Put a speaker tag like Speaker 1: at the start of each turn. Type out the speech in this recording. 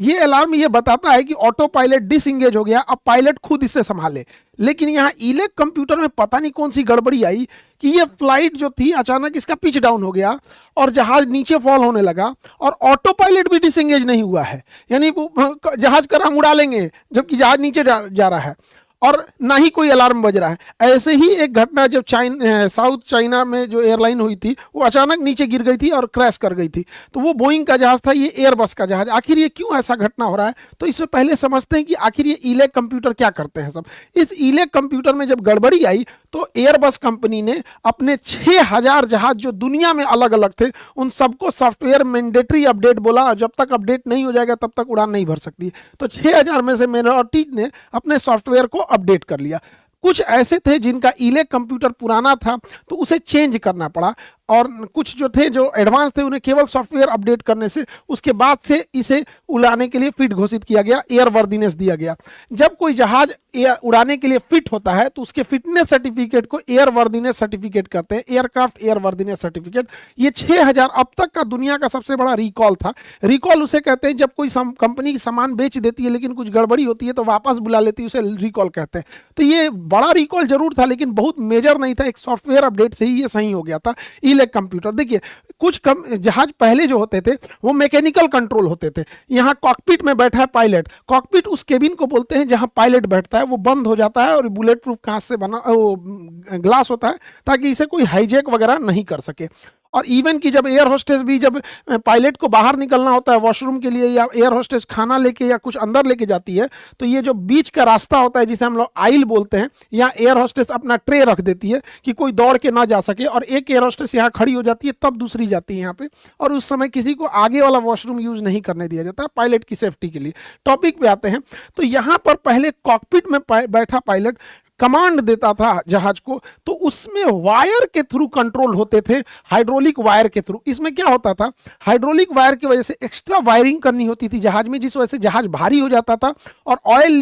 Speaker 1: ये अलार्म ये बताता है कि ऑटो पायलट डिसएंगेज हो गया, अब पायलट खुद इसे संभाले। लेकिन यहाँ इलेक कंप्यूटर में पता नहीं कौन सी गड़बड़ी आई कि ये फ्लाइट जो थी अचानक इसका पिच डाउन हो गया और जहाज नीचे फॉल होने लगा और ऑटो पायलट भी डिसएंगेज नहीं हुआ है, यानी जहाज कर हम उड़ा लेंगे जबकि जहाज नीचे जा रहा है और ना ही कोई अलार्म बज रहा है। ऐसे ही एक घटना जब साउथ चाइना में जो एयरलाइन हुई थी वो अचानक नीचे गिर गई थी और क्रैश कर गई थी। तो वो बोइंग का जहाज था, ये एयरबस का जहाज। आखिर ये क्यों ऐसा घटना हो रहा है, तो इससे पहले समझते हैं कि आखिर ये इलेक कंप्यूटर क्या करते हैं सब। इस इलेक कंप्यूटर में जब गड़बड़ी आई तो एयरबस कंपनी ने अपने 6000 जहाज जो दुनिया में अलग अलग थे उन सबको सॉफ्टवेयर मैंडेटरी अपडेट बोला, जब तक अपडेट नहीं हो जाएगा तब तक उड़ान नहीं भर सकती। तो 6000 में से मेजॉरिटी ने अपने सॉफ्टवेयर को अपडेट कर लिया। कुछ ऐसे थे जिनका इलेक कंप्यूटर पुराना था तो उसे चेंज करना पड़ा, और कुछ जो थे जो एडवांस थे उन्हें केवल सॉफ्टवेयर अपडेट करने से उसके बाद से इसे उड़ाने के लिए फिट घोषित किया गया, एयर वर्दीनेस दिया गया। जब कोई जहाज उड़ाने के लिए फिट होता है तो उसके फिटनेस सर्टिफिकेट को एयर वर्दीनेस सर्टिफिकेट कहते हैं, एयरक्राफ्ट एयर वर्दीनेस सर्टिफिकेट। ये 6000 अब तक का दुनिया का सबसे बड़ा रिकॉल था। रिकॉल उसे कहते हैं जब कोई कंपनी सामान बेच देती है लेकिन कुछ गड़बड़ी होती है तो वापस बुला लेती है, उसे रिकॉल कहते हैं। तो ये बड़ा रिकॉल जरूर था लेकिन बहुत मेजर नहीं था, एक सॉफ्टवेयर अपडेट से ही ये सही हो गया था इलेक कंप्यूटर। देखिए कुछ जहाज पहले जो होते थे वो मैकेनिकल कंट्रोल होते थे। यहाँ कॉकपिट में बैठा है पायलट, कॉकपिट उस केबिन को बोलते हैं जहां पायलट बैठता है, वो बंद हो जाता है और बुलेट प्रूफ कांच से बना वो ग्लास होता है ताकि इसे कोई हाईजैक वगैरह नहीं कर सके। और इवन कि जब एयर होस्टेस भी जब पायलट को बाहर निकलना होता है वॉशरूम के लिए या एयर होस्टेस खाना लेके या कुछ अंदर लेके जाती है तो ये जो बीच का रास्ता होता है जिसे हम लोग आइल बोलते हैं, यहाँ एयर होस्टेस अपना ट्रे रख देती है कि कोई दौड़ के ना जा सके, और एक एयर होस्टेस यहाँ खड़ी हो जाती है तब दूसरी जाती है यहाँ पे, और उस समय किसी को आगे वाला वॉशरूम यूज नहीं करने दिया जाता है पायलट की सेफ्टी के लिए। टॉपिक पे आते हैं तो यहाँ पर पहले कॉकपिट में बैठा पायलट कमांड देता था जहाज को, तो उसमें वायर के थ्रू कंट्रोल होते थे, हाइड्रोलिक वायर के थ्रू। इसमें क्या होता था, हाइड्रोलिक वायर की वजह से एक्स्ट्रा वायरिंग करनी होती थी जहाज में, जिस वजह से जहाज भारी हो जाता था और ऑयल